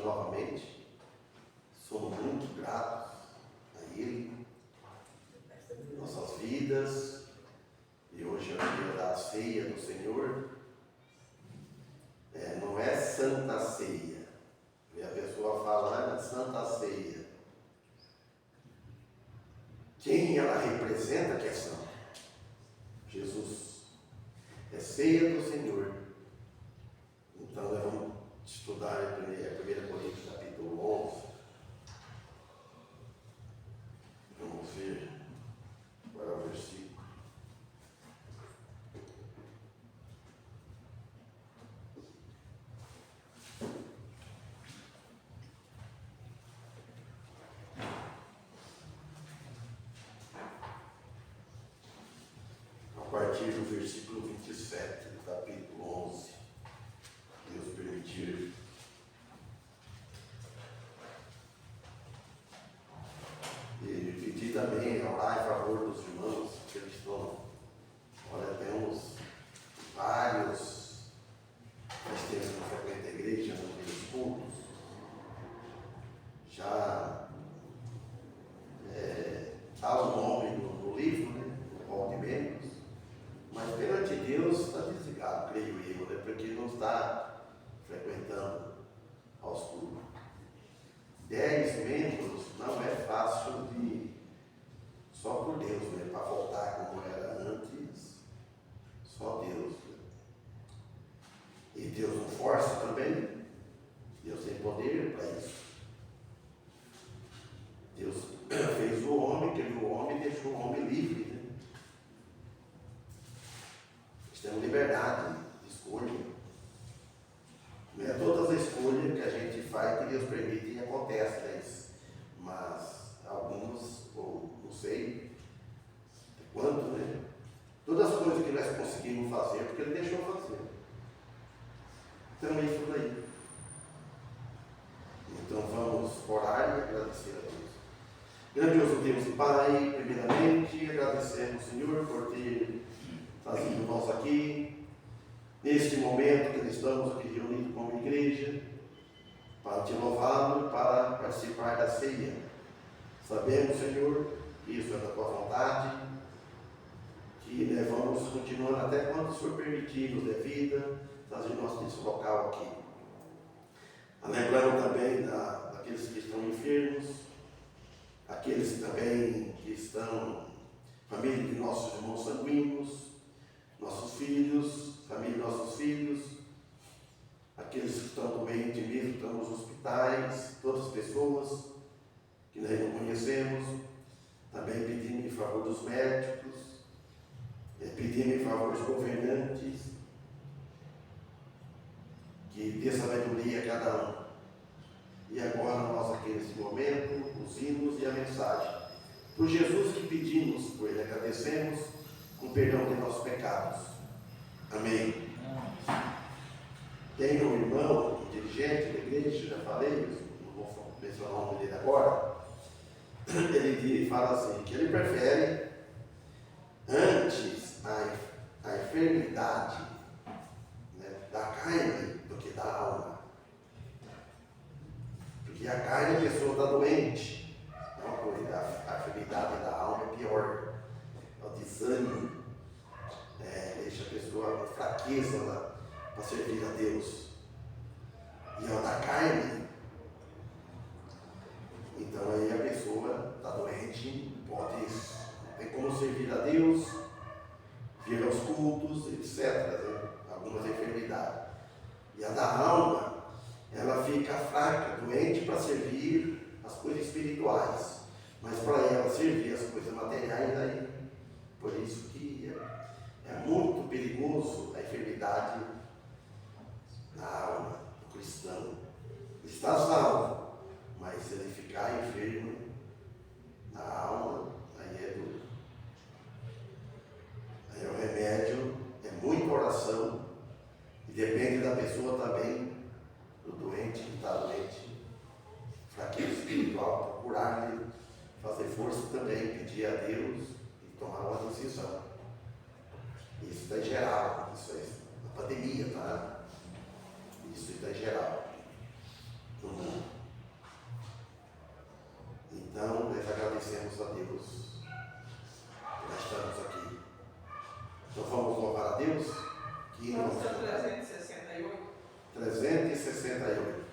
novamente. Somos muito gratos a Ele, nossas vidas. E hoje é o dia da ceia do Senhor. Não é Santa Ceia. E a pessoa fala, Santa Ceia. Quem ela representa que é santo? Jesus. É ceia do Senhor. Então nós vamos estudar 1 Coríntios capítulo 11. Vamos ver agora o versículo. A partir do versículo 27 do capítulo 11, Deus permitir. E pedir também, orar em favor dos irmãos, que eles estão, olha, temos vários, nós temos que frequentar a igreja, nos cultos, já há o nome no livro, né, no rol de membros, mas perante Deus está desligado, creio eu, né, porque não está frequentando aos cultos. 10 membros não é fácil de, só por Deus, né, para voltar como era antes, só Deus. Né? E Deus não força também, Deus tem poder para isso. Deus fez o homem, criou o homem e deixou o homem livre. Né? Nós temos liberdade de escolha. Não é todas as escolhas que a gente faz que Deus permite e acontece, né? Mas algumas, ou não sei quanto, né? Todas as coisas que nós conseguimos fazer, porque Ele deixou fazer. Então é isso daí. Então vamos orar e agradecer a Deus. Grandioso Deus e Pai, primeiramente agradecemos, Senhor, por ter trazido nós aqui, neste momento que estamos aqui reunidos como igreja, para te louvá-lo e para participar da ceia. Sabemos, Senhor, que isso é da tua vontade, que vamos continuando até quando o Senhor permitir, nos dê vida, trazer nós nesse local aqui. Lembrando também daqueles que estão enfermos, aqueles também que estão, família de nossos irmãos sanguíneos, nossos filhos, família de nossos filhos, aqueles que estão doentes mesmo, estão nos hospitais, todas as pessoas que nós não conhecemos, também pedindo em favor dos médicos, pedindo em favor dos governantes, que dê sabedoria a cada um. E agora nós aqui nesse momento, os hinos e a mensagem. Por Jesus que pedimos, por Ele agradecemos, com perdão de nossos pecados. Amém. Tem um irmão, um dirigente da igreja, já falei, não vou mencionar o nome dele agora, ele fala assim, que ele prefere antes a enfermidade, né, da carne do que da alma. Porque a carne, a pessoa está doente, é uma coisa, a enfermidade da alma é pior, é o desânimo, deixa a pessoa com fraqueza para servir a Deus. E é o da carne. Então aí a pessoa está doente, pode, tem como servir a Deus, vir aos cultos, etc. Né? Algumas enfermidades. E a da alma, ela fica fraca, doente para servir as coisas espirituais. Mas para ela servir as coisas materiais, aí, por isso que é muito perigoso a enfermidade na alma do cristão. Ele está salvo, mas se ele ficar enfermo na alma, aí é duro. Aí o remédio é muita oração, e depende da pessoa também, do doente que está doente, fraqueza espiritual, procurar fazer força também, pedir a Deus e tomar uma decisão. Isso está em geral, isso é na pandemia, tá? Isso está em geral no mundo. Deus. Já estamos aqui. Então vamos louvar a Deus? Que Música 368. 368.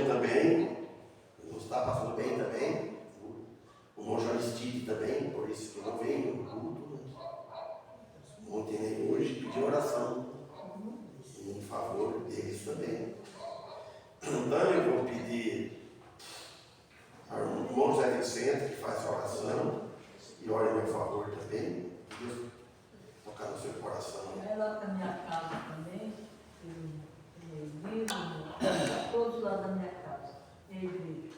Antônio também, não está passando bem também. O irmão Joristide também, por isso que não veio no culto. Ontem nem hoje pediu oração em favor deles também. Então eu vou pedir ao irmão José Vicente, que faz a oração, e ore a meu favor também. Deus tocar no seu coração. É lá da minha casa também, todos lá da minha casa, igreja.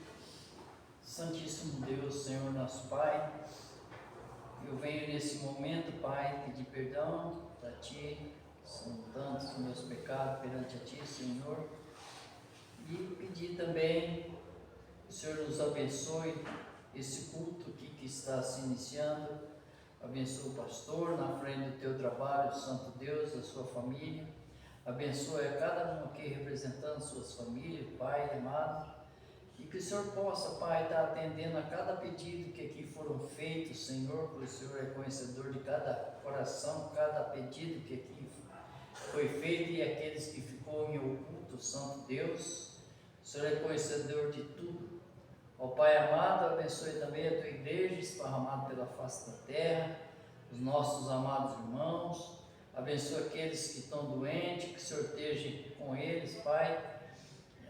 Santíssimo Deus, Senhor nosso Pai, eu venho nesse momento, Pai, pedir perdão para Ti, são tantos os meus pecados perante a Ti, Senhor, e pedir também que o Senhor nos abençoe esse culto aqui que está se iniciando, abençoe o pastor na frente do Teu trabalho, Santo Deus, a sua família, abençoe a cada um aqui representando suas famílias, Pai amado, e que o Senhor possa, Pai, estar atendendo a cada pedido que aqui foram feitos, Senhor, porque o Senhor é conhecedor de cada coração, cada pedido que aqui foi feito e aqueles que ficou em oculto, Santo Deus, o Senhor é conhecedor de tudo. Ó Pai amado, abençoe também a Tua igreja esparramada pela face da terra, os nossos amados irmãos, abençoe aqueles que estão doentes, que o Senhor esteja com eles, Pai,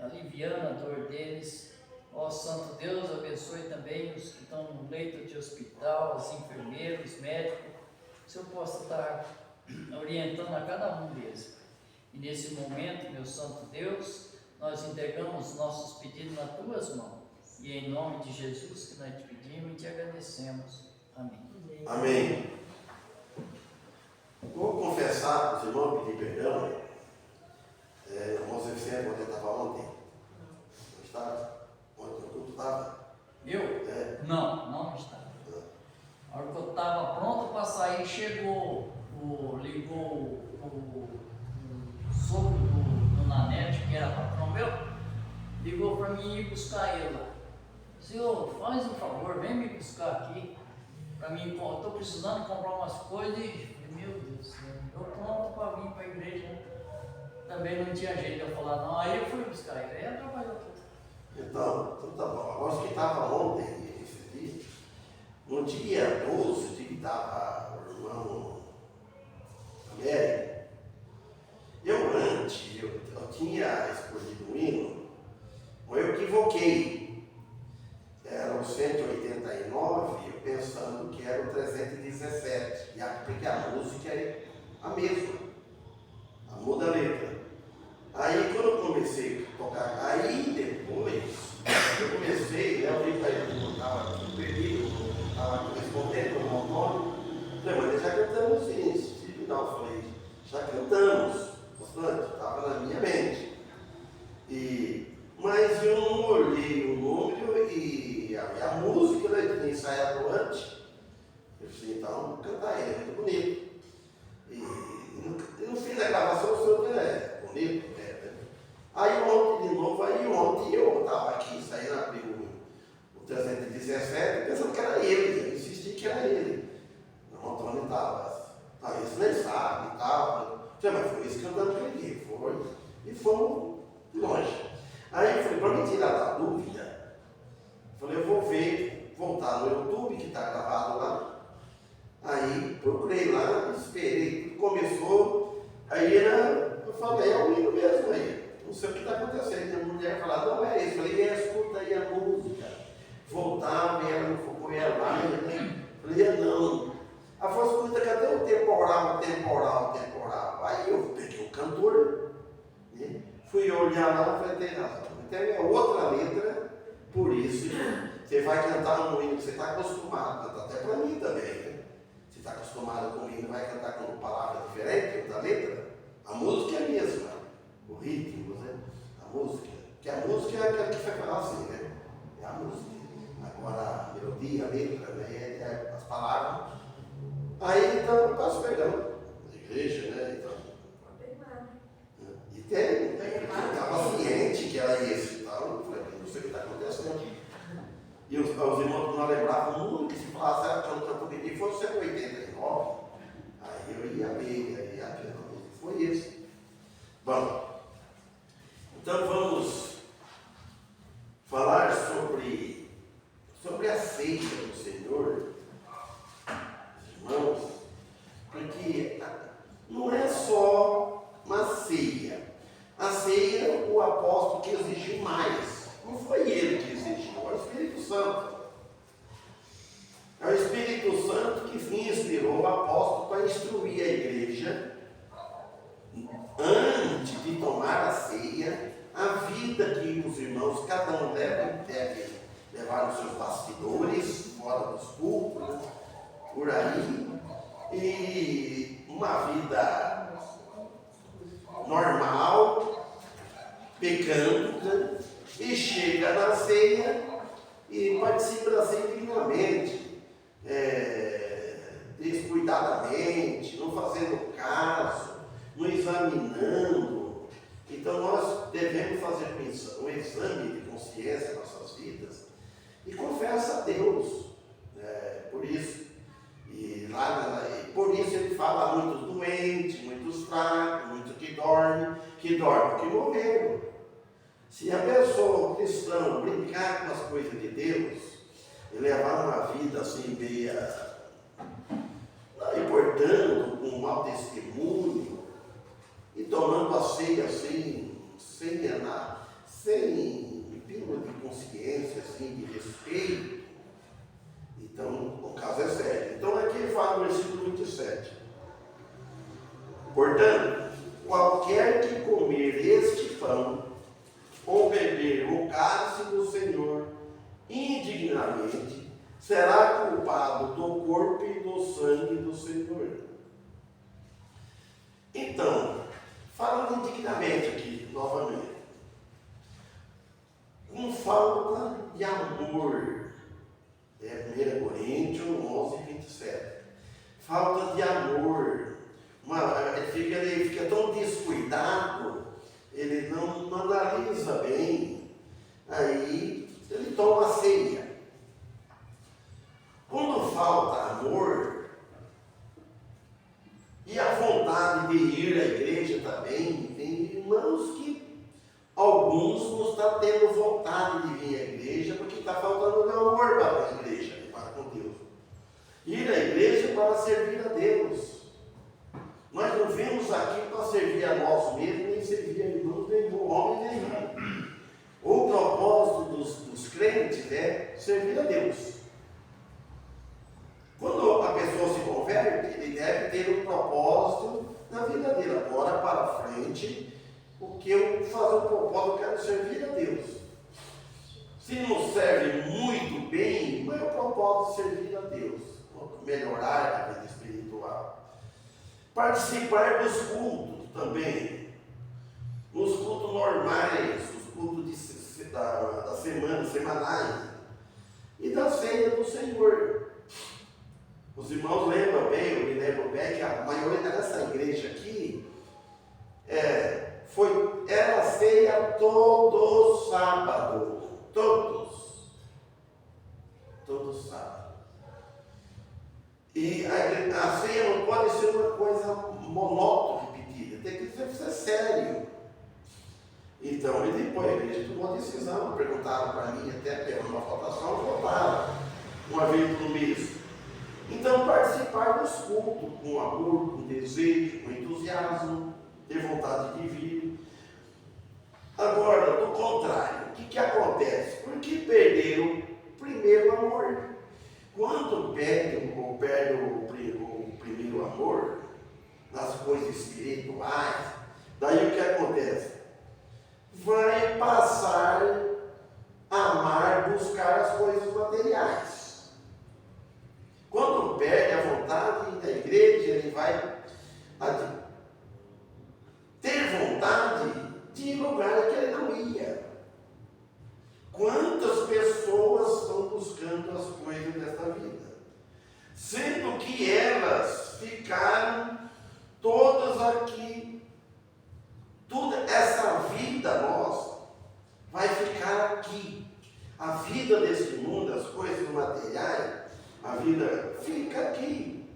aliviando a dor deles. Ó Santo Deus, abençoe também os que estão no leito de hospital, as enfermeiras, os médicos, que o Senhor possa estar orientando a cada um deles. E nesse momento, meu Santo Deus, nós entregamos nossos pedidos nas Tuas mãos. E em nome de Jesus que nós te pedimos e te agradecemos. Amém. Amém. Vou confessar para os irmãos, pedir perdão. Irmão Zé Vicente, onde estava ontem? Não estava? Ontem o culto estava? Eu? Não estava. A hora que eu estava pronto para sair, ligou o sogro do Nanete, que era patrão meu, ligou para mim ir buscar ele lá. Senhor, faz um favor, vem me buscar aqui, para mim, eu estou precisando comprar umas coisas e, meu Deus, eu pronto para vir para a igreja, também não tinha jeito de eu falar não, aí eu fui buscar ele, aí atrapalhou tudo. Então tá bom. Agora que estava ontem, esse dia, no dia 12, que estava o irmão Américo, eu tinha escolhido um hino, mas eu equivoquei. Era o 189, eu pensando que era o 317, porque a música é a mesma, muda a letra. Aí quando eu comecei a tocar, aí depois eu comecei, eu vi para ele que eu estava perdido, estava respondendo o Antônio, falei, mas já cantamos isso. Não, eu falei, já cantamos bastante, estava na minha mente. Mas eu não olhei o número e a música, né, que tinha ensaiado antes. Eu disse, então, cantar ele, é muito bonito. E no fim da gravação, o senhor é bonito, né? Aí ontem de novo, eu estava aqui, saí na o 317, pensando que era ele, eu insisti que era ele. O Antônio estava, isso nem sabe e tal. Mas foi isso que andamos aqui, foi. E fomos longe. Aí eu falei, para me tirar da dúvida, eu vou voltar no YouTube, que está gravado lá. Aí procurei lá, esperei, tudo começou, aí eu falei, é o hino mesmo aí, não sei o que está acontecendo. E a mulher falou, não é isso, eu falei, escuta aí a música. Voltava e ela não focou, ela lá, falei, não. Ela falou, escuta, cadê o temporal? Aí eu peguei o cantor, né? Fui olhar lá e falei, tem razão. Então é outra letra, por isso você vai cantar um hino que você está acostumado, cantar até para mim também, né? Você está acostumado com o hino, vai cantar com palavras diferentes da letra, a música é a mesma, o ritmo, né? A música, que a música é aquela que vai falar assim, né? É a música. Agora a melodia, a letra, né? As palavras. Aí então eu peço perdão da igreja, né? Então, e tem, eu estava ciente que era esse e tal, eu falei, não sei o que está acontecendo. E os irmãos não lembravam muito que se falasse, era cantando de fosse 189, aí eu ia ver, foi esse. Bom, então vamos ceia. A ceia, o apóstolo que exigiu mais. Não foi ele que exigiu, é o Espírito Santo. É o Espírito Santo que inspirou o apóstolo para instruir a igreja, antes de tomar a ceia, a vida que os irmãos, cada um deve levar nos seus bastidores, fora dos cultos, por aí, e uma vida normal, pecando, né? E chega na ceia e participa da ceia dignamente, descuidadamente, não fazendo caso, não examinando. Então nós devemos fazer um exame de consciência em nossas vidas e confessa a Deus, por isso. E por isso ele fala muitos doentes, muitos fracos, muitos que dormem, que morreram. Se a pessoa, o cristão, brincar com as coisas de Deus e levar uma vida assim meia, não importando, com um mau testemunho, e tomando a ceia assim, sem pílula de consciência, assim, de respeito, então o caso é sério. Então aqui ele fala no versículo 27. Portanto, qualquer que comer este pão ou beber o cálice do Senhor indignamente, será culpado do corpo e do sangue do Senhor. Então, falando indignamente aqui, novamente, com falta de amor, 1 Coríntios 11, 27, falta de amor, ele fica tão descuidado, ele não analisa bem, aí ele toma a ceia. Quando falta amor, e a vontade de ir à igreja também, tem irmãos que alguns não estão tendo vontade de vir à igreja porque está faltando amor para a igreja, para com Deus. Ir à igreja é para servir a Deus. Nós não vimos aqui para servir a nós mesmos, nem servir a irmãos, nem homem, nem irmão. O propósito dos crentes é servir a Deus. Quando a pessoa se converte, ele deve ter um propósito na vida dele. Agora para frente, o que eu faço um propósito, eu quero servir a Deus. Se não serve muito bem, não é o propósito de servir a Deus, melhorar a vida espiritual. Participar dos cultos também, os cultos normais, os cultos da semana, semanais, e da ceia do Senhor. Os irmãos lembram bem, eu me lembro bem, que a maioria dessa igreja aqui era ceia todo sábado. Todo sábado. E a ceia não pode ser uma coisa monótona, repetida, tem que ser sério. Então, e depois a igreja tomou a decisão, perguntaram para mim, até pegando uma votação, votaram uma vez no mês. Então, participar dos cultos com amor, com desejo, com entusiasmo, ter vontade de vir. Agora, do contrário, o que acontece? Porque perderam o primeiro amor. Quando perde o primeiro amor, nas coisas espirituais, daí o que acontece? Vai passar a amar, buscar as coisas materiais. Quando perde a vontade da igreja, ele vai ter vontade de ir em lugar que ele não ia. Quantas pessoas estão buscando as coisas desta vida? Sendo que elas ficaram todas aqui. Toda essa vida nossa vai ficar aqui. A vida desse mundo, as coisas materiais, a vida fica aqui.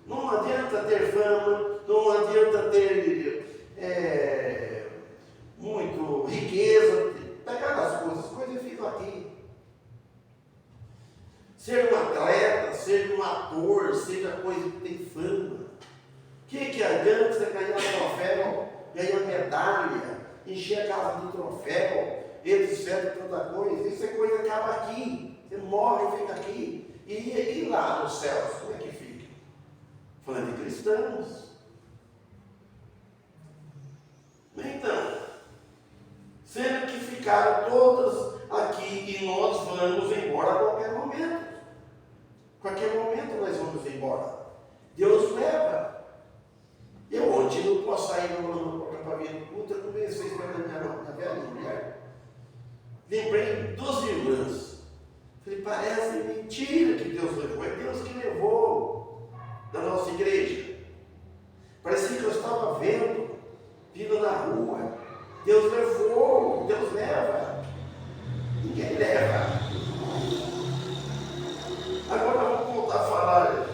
Não adianta ter fama, não adianta ter muito riqueza, pegar as coisas ficam aqui. Ser um atleta, ser um ator, seja coisa que tem fama. O que adianta você ganhar troféu encher a casa de troféu, etc, tanta coisa. Isso é coisa que acaba aqui. Você morre e fica aqui. E lá nos céus, como é que fica? Falando de cristãos. Então, sendo que ficaram todas aqui e nós vamos embora a qualquer momento. Qualquer momento nós vamos embora. Deus leva. Eu ontem não posso sair para vir no culto, eu comecei a esperar minha velha mulher. Lembrei dos irmãs. Falei, parece mentira que Deus levou. É Deus que levou da nossa igreja. Parecia que eu estava vendo, vindo na rua. Deus levou, Deus leva. Ninguém leva. Agora vamos voltar a falar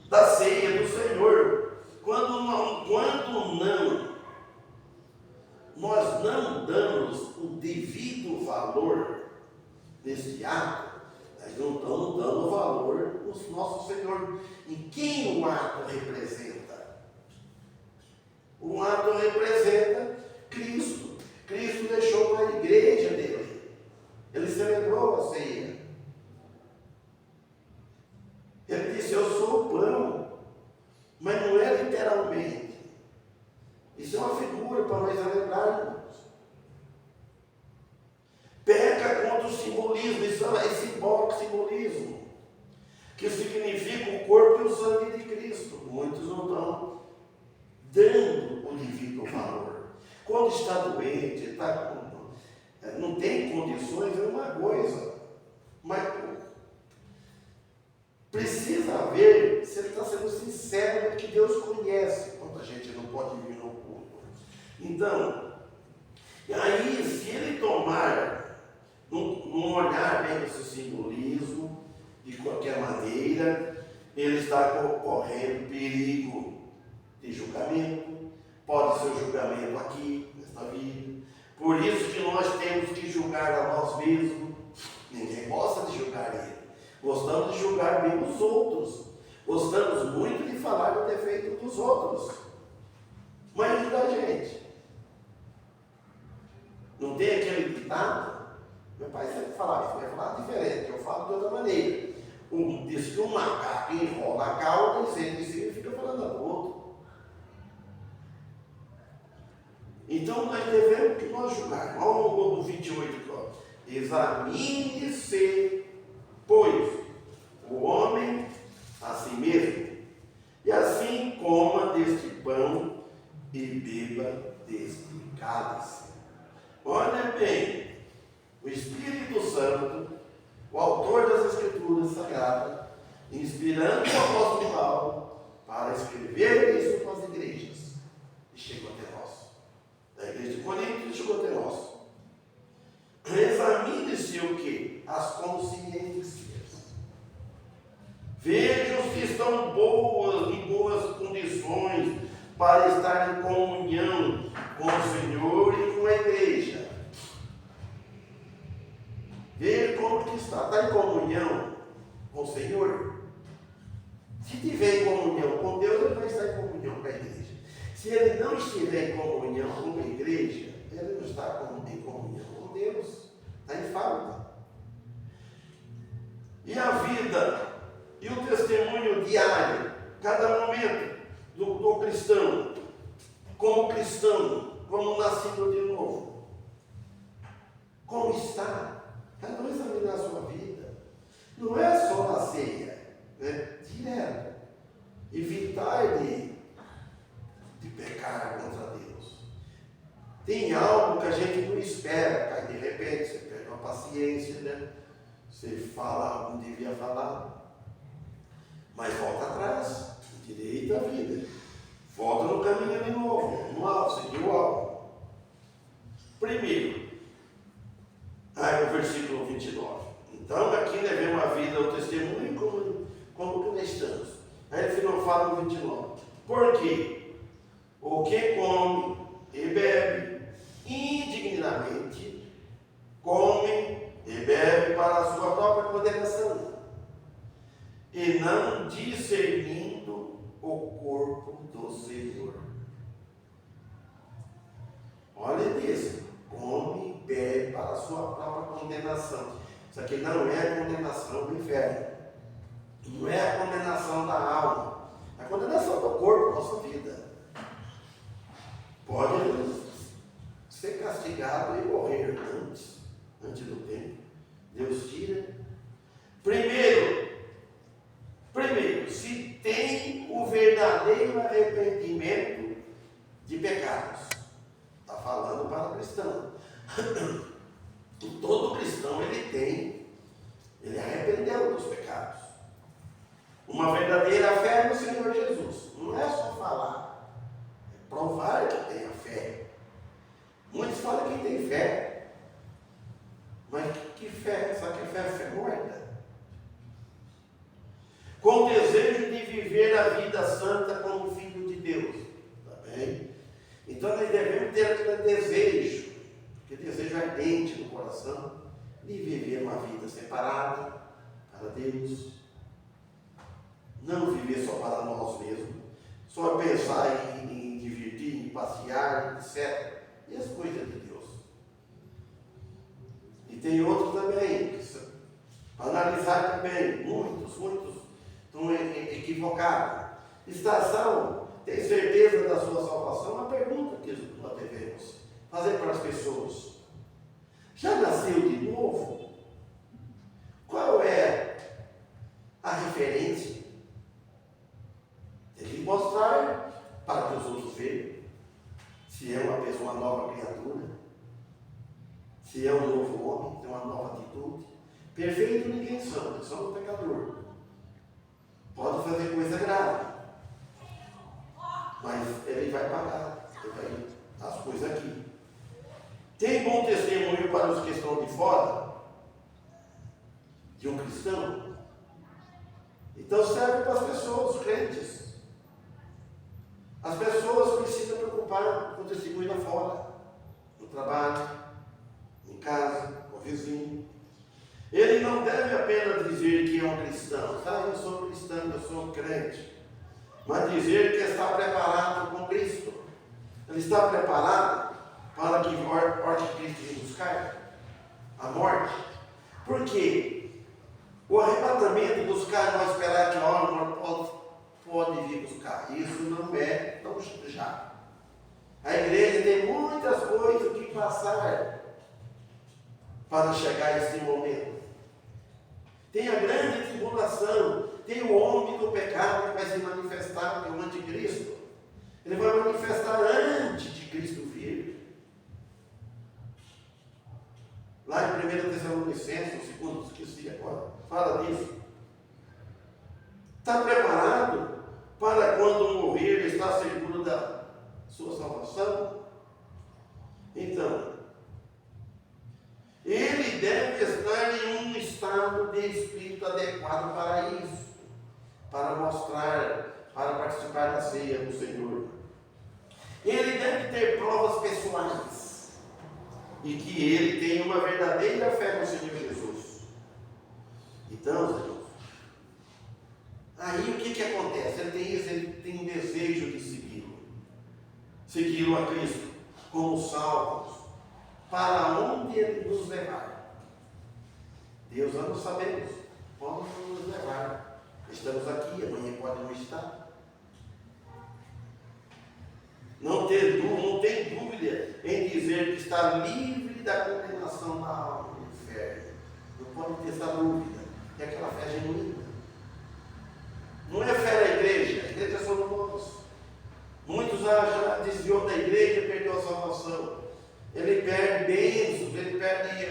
da ceia do Senhor. Quando nós não damos o devido valor nesse ato, nós não estamos dando valor no nosso Senhor. Em quem o ato representa? O ato representa Cristo. Cristo deixou para a igreja dele. Ele celebrou a ceia. Ele disse, eu sou o pão. Mas não é literalmente. Isso é uma figura para nós lembrarmos. Peca contra o simbolismo. Isso é simbólico, simbolismo. Que significa o corpo e o sangue de Cristo. Muitos não estão dando o devido valor. Quando está doente, não tem condições, é uma coisa. Mas precisa ver se ele está sendo sincero, que Deus conhece quando a gente não pode vir no culto. Então, aí se ele tomar, não olhar bem esse simbolismo, de qualquer maneira, ele está correndo perigo de julgamento. Pode ser o julgamento aqui, nesta vida. Por isso que nós temos que julgar a nós mesmos. Ninguém gosta de julgar ele. Gostamos de julgar bem os outros. Gostamos muito de falar do defeito dos outros. Mas e da gente? Não tem aquele ditado? Meu pai sempre falava isso, vai falar diferente, eu falo de outra maneira. Diz que um macaco enrola a cauda e senta em cima e fica falando do outro. Então nós devemos que nós julgar. Olha o 28, ó. Examine-se, pois, o homem a si mesmo, e assim coma deste pão e beba deste cálice. Olha bem, o Espírito Santo, o autor das Escrituras Sagradas, inspirando o apóstolo Paulo para escrever isso para as igrejas, e chegou até nós. Da igreja de Corinto e chegou até nós. Examine-se o quê? As consciências. Veja os que estão em boas condições para estar em comunhão com o Senhor e com a igreja. Veja como que está. Está em comunhão com o Senhor? Se estiver em comunhão com Deus, ele vai estar em comunhão com a igreja. Se ele não estiver em comunhão com a igreja, ele não está em comunhão com Deus. Está em falta. E a vida e o testemunho diário, cada momento do cristão, como nascido de novo. Como está? Cada um examinar a sua vida. Não é só na ceia, né? Direto. Evitar de pecar contra Deus. Tem algo que a gente não espera, cai de repente, você perde uma paciência, né? Você fala algo que não devia falar. Mas volta atrás, direita a vida. Volta no caminho de novo, no alto, seguir o alto. Primeiro, aí o versículo 29. Então aqui nós vemos a vida, o testemunho como que nós estamos. Aí ele não fala no 29. Por quê? O que come e bebe indignamente, come e bebe para a sua própria condenação, e não discernindo o corpo do Senhor. Olha, ele diz: come e bebe para a sua própria condenação. Isso aqui não é a condenação do inferno. Não é a condenação da alma. É a condenação do corpo, da nossa vida. Pode ser castigado e morrer antes do tempo. Deus tira. Primeiro, se tem o verdadeiro arrependimento de pecados. Está falando para o cristão. Todo cristão ele arrependeu dos pecados. Uma verdadeira fé no Senhor Jesus. Não é só falar, é provar que tem a fé. Muitos falam que tem fé. Mas que fé? Só que fé é fé morta. Com o desejo de viver a vida santa como filho de Deus. Tá bem? Então nós devemos ter aquele desejo, aquele desejo ardente no coração, de viver uma vida separada para Deus. Não viver só para nós mesmos, só pensar em divertir, em passear, etc. E as coisas de Deus. E tem outros também, para analisar também, muitos estão equivocados. Está salvo? Tem certeza da sua salvação? Uma pergunta que nós devemos fazer para as pessoas. Já nasceu de novo? Qual é a referência? Tem que mostrar para que os outros vejam se é uma pessoa, uma nova criatura, se é um novo homem, tem uma nova atitude. Perfeito ninguém somos pecador. Pode fazer coisa grave, mas ele vai pagar as coisas aqui. Tem bom testemunho para os que estão de fora de um cristão? Então serve para as pessoas, os crentes. As pessoas precisam preocupar com o testemunho lá fora, no trabalho, em casa, com o vizinho. Ele não deve apenas dizer que é um cristão. Eu sou cristão, eu sou crente. Mas dizer que está preparado com Cristo. Ele está preparado para que morte Cristo venha buscar a morte. Por quê? O arrebatamento buscar, nós esperar que a hora pode vir buscar. Isso não é tão já. A igreja tem muitas coisas que passar para chegar a esse momento. Tem a grande tribulação, tem o homem do pecado que vai se manifestar, que é o anticristo. Ele vai manifestar antes de Cristo vir. Lá em 1 Tessalonicenses, o segundo, esqueci agora, fala disso. Está preparado para quando morrer estar seguro da sua salvação? Então, ele deve estar em um estado de espírito adequado para isso, para mostrar, para participar da ceia do Senhor. Ele deve ter provas pessoais e que ele tem uma verdadeira fé no Senhor Jesus. Então, irmãos, aí o que acontece? Ele tem desejo de segui-lo a Cristo como salvos. Para onde ele nos levar? Deus não sabemos. Pode nos levar. Estamos aqui, amanhã pode não estar. Não tem dúvida em dizer que está livre da condenação da alma do inferno. Não pode ter essa dúvida. É aquela fé genuína. Não é fé na igreja. A igreja somos nós. Muitos já desviou da igreja e perdeu a salvação. Ele perde bênçãos, ele perde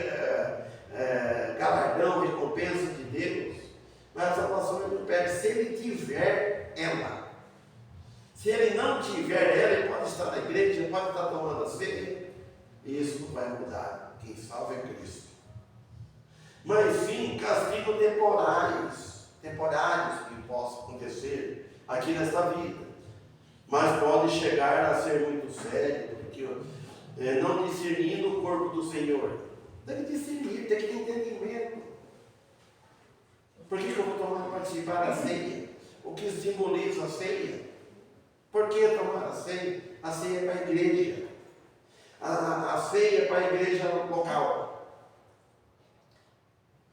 galardão, recompensa de Deus, mas a salvação ele não perde se ele tiver ela. Se ele não tiver ela, ele pode estar na igreja, pode estar tomando a ceia, e isso não vai mudar. Quem salva é Cristo. Mas sim, castigo temporários que possam acontecer aqui nesta vida, mas pode chegar a ser muito sério, porque não discernindo o corpo do Senhor. Tem que discernir, tem que ter entendimento. Por que eu vou participar da ceia? O que simboliza a ceia? Por que tomar a ceia? A ceia é para a igreja. a ceia para a igreja local.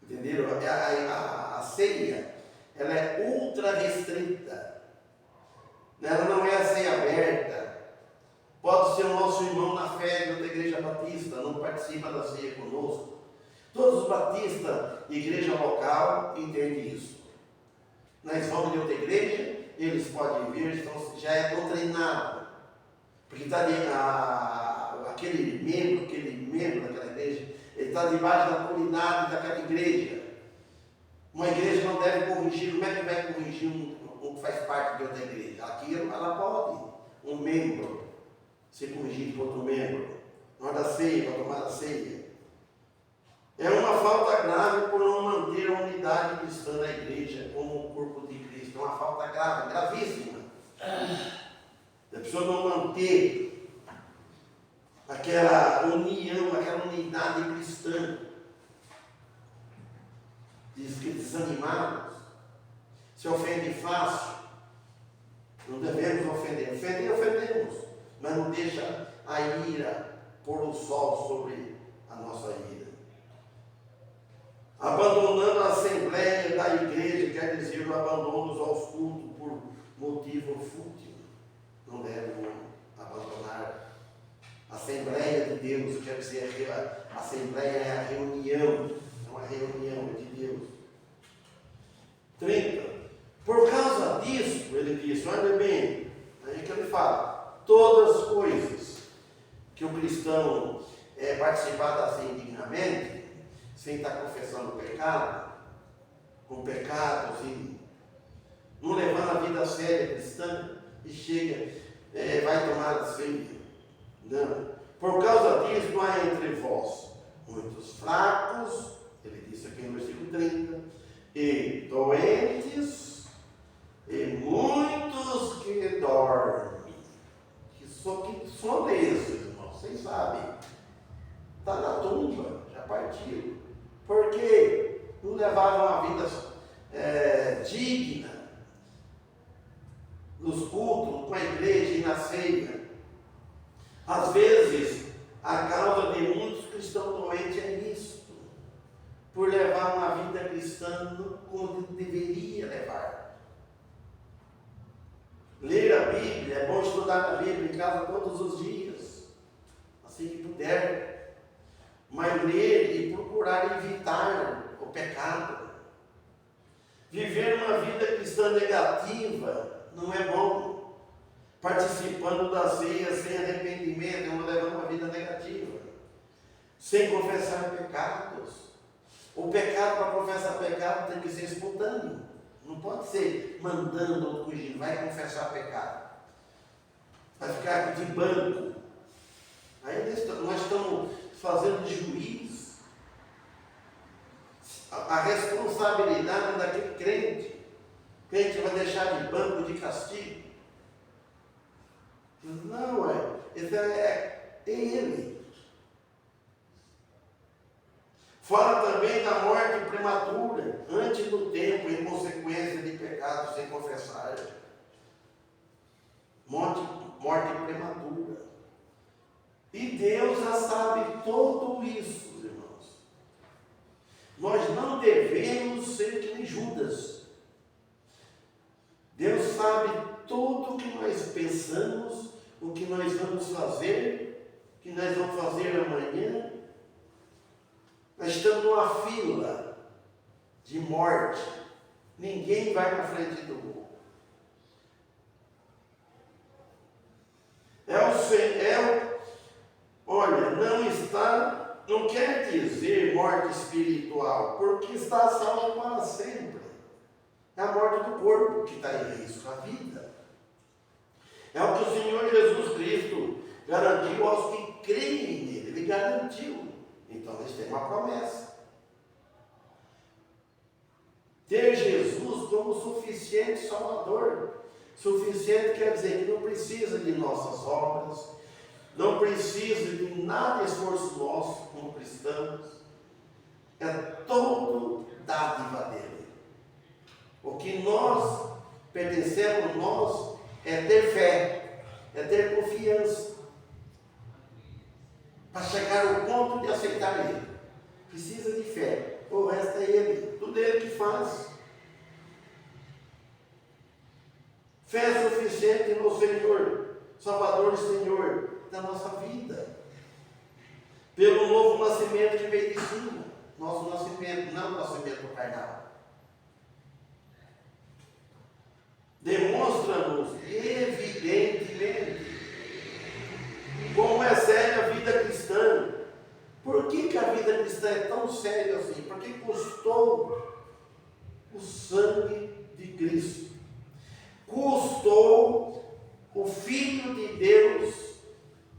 Entenderam? A ceia, ela é ultra restrita. Ela não é a ceia aberta. Pode ser o nosso irmão na fé de outra igreja batista, não participa da ceia conosco. Todos os batistas, igreja local, entendem isso. Nós vamos de outra igreja, eles podem vir, então já é doutrinado. Porque está ali aquele membro daquela igreja, ele está debaixo da autoridade daquela igreja. Uma igreja não deve corrigir. Como é que vai corrigir um que faz parte de outra igreja? Aqui ela pode, um membro, ser corrigido por outro membro. Na hora da ceia, para tomar a ceia. É uma falta grave por não manter a unidade cristã da igreja como o corpo de Cristo. É uma falta grave, gravíssima. A pessoa não manter aquela união, aquela unidade cristã. Diz que desanimados, se ofende fácil. Não devemos ofender. Ofendemos, mas não deixa a ira pôr o sol sobre a nossa ira. Abandonando a assembleia da igreja, quer dizer, o abandono aos cultos por motivo fútil. Não deve abandonar a Assembleia de Deus, quer dizer, a Assembleia é a reunião, é uma reunião de Deus. 30. Por causa disso, ele disse, olha bem, aí que ele fala, todas as coisas que o cristão participar assim dignamente, sem estar confessando o pecado, com pecado, assim, não levando a vida a séria cristã, e chega, vai tomar a ceia. Não. Por causa disso, não há entre vós muitos fracos, ele disse aqui no versículo 30, e doentes, e muitos que dormem. Que sono é esse, irmão? Vocês sabem. Está na tumba, já partiu. Porque não levaram uma vida digna nos cultos, com a igreja e na ceia. Às vezes, a causa de muitos cristãos doentes é isso, por levar uma vida cristã como deveria levar. Ler a Bíblia, é bom estudar a Bíblia em casa todos os dias, assim que puder, mas ler e procurar evitar o pecado. Viver uma vida cristã negativa não é bom. Participando da ceia sem arrependimento, é levando uma vida negativa, sem confessar pecados. O pecado, para confessar pecado, tem que ser espontâneo, não pode ser mandando ou fugindo, vai confessar pecado, vai ficar aqui de banco. Aí nós estamos fazendo juiz. A responsabilidade daquele crente, o crente vai deixar de banco de castigo. Não, esse é ele. Fala também da morte prematura, antes do tempo, em consequência de pecados sem confessar. Morte prematura. E Deus já sabe tudo isso, irmãos. Nós não devemos ser que nem Judas. Deus sabe tudo o que nós pensamos, o que nós vamos fazer, o que nós vamos fazer amanhã. Nós estamos numa fila de morte. Ninguém vai na frente do outro. Olha, não quer dizer morte espiritual, porque está salvo para sempre. É a morte do corpo que está em risco, a vida. É o que o Senhor Jesus Cristo garantiu aos que creem nele. Ele garantiu. Então eles têm uma promessa. Ter Jesus como suficiente Salvador. Suficiente quer dizer que não precisa de nossas obras, não precisa de nada de esforço nosso como cristãos. É todo dádiva dele. O que nós pertencemos, nós, é ter fé, é ter confiança. chegar ao ponto de aceitar Ele. Precisa de fé. O resto é Ele. Tudo Ele que faz. Fé suficiente no Senhor, Salvador e Senhor da nossa vida. Pelo novo nascimento que veio de cima. Nosso nascimento, não o nascimento carnal. Demonstra-nos evidentemente como é séria a vida cristã. Por que a vida cristã é tão séria assim? Porque custou o sangue de Cristo. Custou o Filho de Deus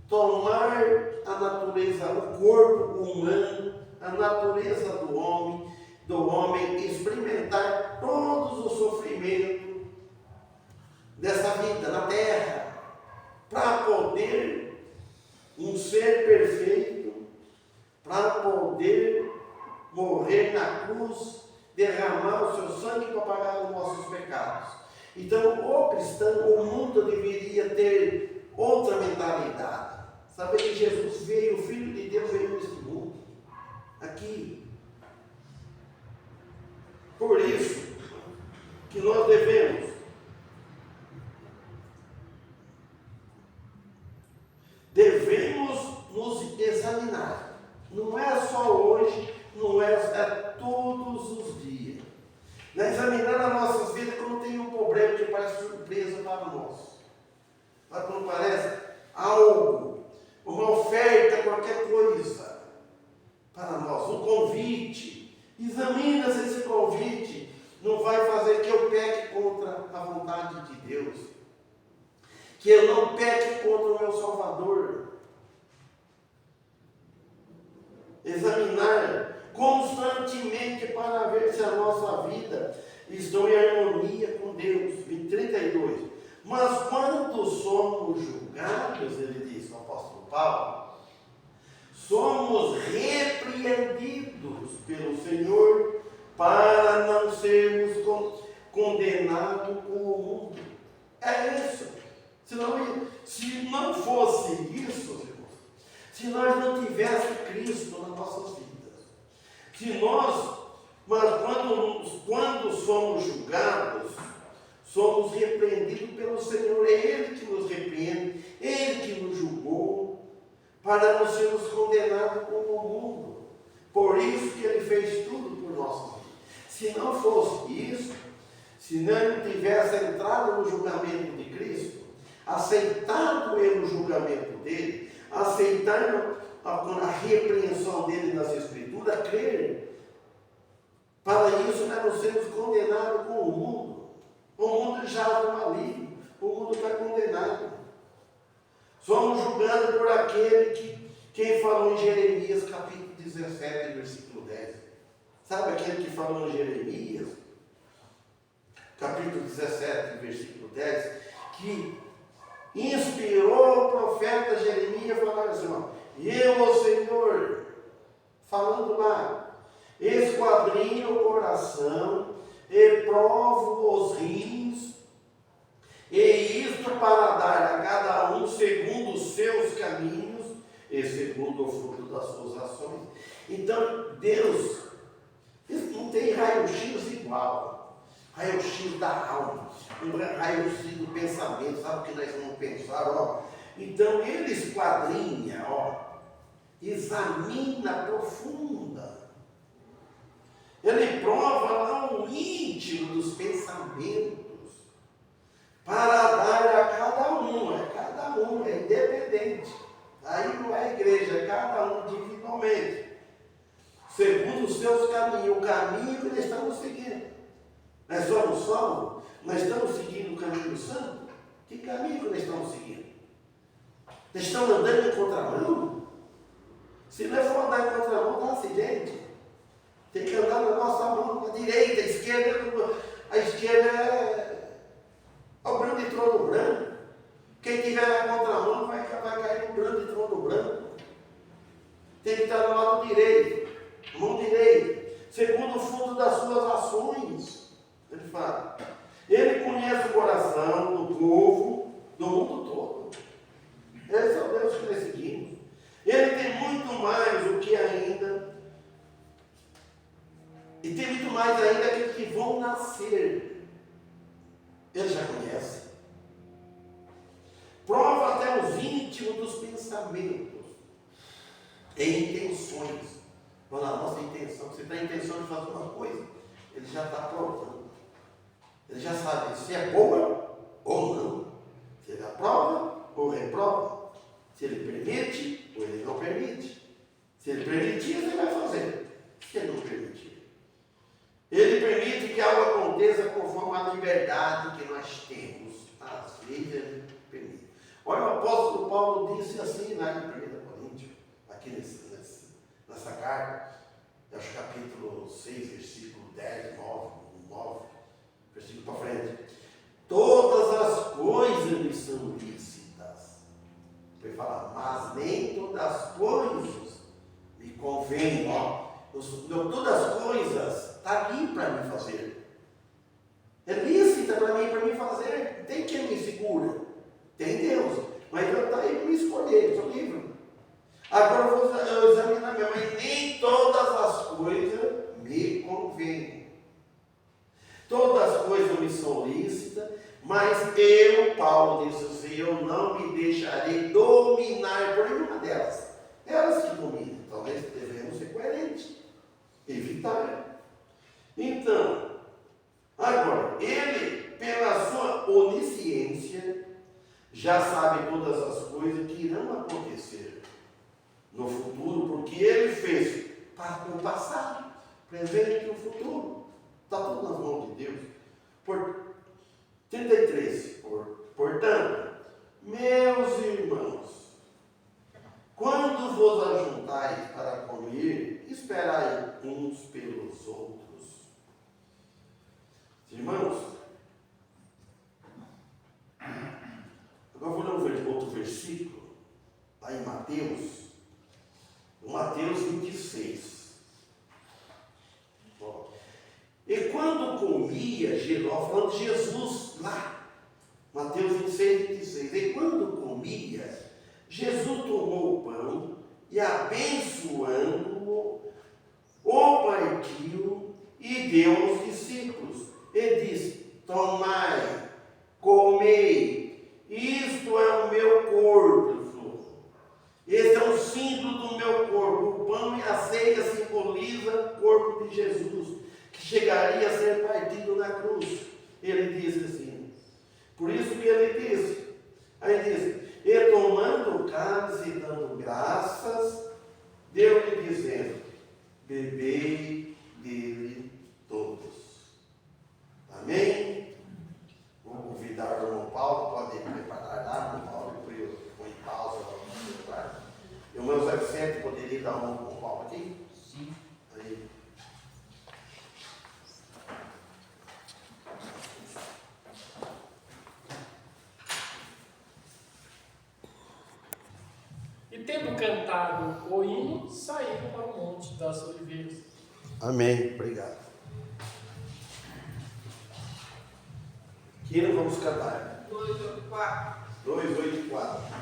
tomar a natureza, o corpo humano, a natureza do homem, experimentar todos os sofrimentos dessa vida na terra, para poder um ser perfeito, para poder morrer na cruz, derramar o seu sangue para pagar os nossos pecados. Então, o cristão, o mundo deveria ter outra mentalidade. Saber que Jesus veio, o Filho de Deus veio neste mundo, aqui. Por isso que nós devemos nos examinar. Não é só hoje, não é todos os dias. Examinar as nossas vidas quando tem um problema que parece surpresa para nós. Sabe quando parece algo, uma oferta, qualquer coisa para nós, um convite. Examina se esse convite não vai fazer que eu peque contra a vontade de Deus. Que eu não peque contra o meu Salvador. Examinar constantemente para ver se a nossa vida está em harmonia com Deus. Em 32. Mas quando somos julgados, ele diz, o apóstolo Paulo, somos repreendidos pelo Senhor para não sermos condenados com o mundo. É isso. Se não fosse isso, irmãos, se nós não tivéssemos Cristo nas nossas vidas, mas quando somos julgados, somos repreendidos pelo Senhor, é Ele que nos repreende, Ele que nos julgou, para não sermos condenados com o mundo. Por isso que Ele fez tudo por nossa vida. Se não fosse isso, se não tivesse entrado no julgamento de Cristo, aceitado Ele o julgamento dele, aceitando a repreensão dele nas Escrituras, crer, para isso nós não sermos condenados com o mundo. O mundo já é maligno, o mundo está condenado. Somos julgados por aquele que, quem falou em Jeremias capítulo 17, versículo 10. Sabe aquele que falou em Jeremias, capítulo 17, versículo 10, que inspirou o profeta Jeremias a falar assim, ó, eu, ó Senhor, falando lá, esquadrinho o coração, e provo os rins, e isto para dar a cada um segundo os seus caminhos, e segundo o fruto das suas ações. Então, Deus, não tem raio-x igual, raio-x da alma, um raio-x do pensamento, sabe o que nós vamos pensar, ó. Então, Ele esquadrinha, ó, examina profunda. Ele prova lá o íntimo dos pensamentos para dar a cada um, é independente. Aí não é igreja, é cada um individualmente, segundo os seus caminhos, o caminho que nós estamos seguindo. Nós somos salvos, nós estamos seguindo o caminho santo. Que caminho que nós estamos seguindo? Nós estamos andando em contramão? Se nós for andar em contramão, dá acidente. Tem que andar na nossa mão, na direita, a esquerda é o grande trono branco. Quem tiver na contramão vai cair no grande trono branco. Tem que estar no lado direito, mão direita, segundo o fruto das suas ações. Ele fala. Ele conhece o coração do povo, do mundo todo. Esse é o Deus que nós seguimos. Ele tem muito mais E tem muito mais ainda aqueles que vão nascer. Ele já conhece. Prova até os íntimos dos pensamentos e intenções. Quando a nossa intenção, você tem a intenção de fazer uma coisa, ele já está provando. Ele já sabe se é boa ou não. Se ele aprova ou reprova. Se ele permite ou ele não permite. Se ele permitir, ele vai fazer. Se ele não permitir. Ele permite que algo aconteça conforme a liberdade que nós temos. Às vezes ele permite. Olha, o apóstolo Paulo disse assim lá em 1 Coríntios, aqui nessa carta, acho que capítulo 6, versículo 10, 9, versículo para frente. Todas as coisas me são lícitas. Ele fala, mas nem todas as coisas me convêm. Todas as coisas está ali para mim fazer. É lícita para mim fazer. Tem quem me segura. Tem Deus. Mas Deus está aí para me escolher. Eu sou livre. Agora eu vou examinar minha mãe. Nem todas as coisas me convêm. Todas as coisas me são lícitas. Mas eu, Paulo disse assim, eu não me deixarei dominar por nenhuma delas. Elas que dominam. Então, nós devemos ser coerentes. Evitar. Então, agora, ele, pela sua onisciência, já sabe todas as coisas que irão acontecer no futuro, porque ele fez para o passado, presente e o futuro. Está tudo nas mãos de Deus. 33. Portanto, meus irmãos, quando vos ajuntais para comer, esperai uns pelos outros. Irmãos, agora vou ler outro versículo, lá em Mateus 26. E quando comia, falando de Jesus lá, Mateus 26, 26. E quando comia, Jesus tomou o pão e, abençoando-o, o partiu e deu aos discípulos. E disse: tomai, comei, isto é o meu corpo. Esse é o símbolo do meu corpo. O pão e a ceia simbolizam o corpo de Jesus, que chegaria a ser partido na cruz. Ele disse assim, por isso que ele disse, aí diz, e tomando o cálice e dando graças, deu-lhe dizendo, bebei dele todos. Amém? Vou convidar o irmão Paulo, pode preparar lá, irmão Paulo, depois eu ponho em pausa no celular. E o meu Zé Vicente poderia dar um com o Paulo aqui? Sim. Aí. E tendo cantado o hino, saíram para o Monte das Oliveiras. Amém. Obrigado. Que vamos cantar? 2, 8, 4. 2, 8 e 4.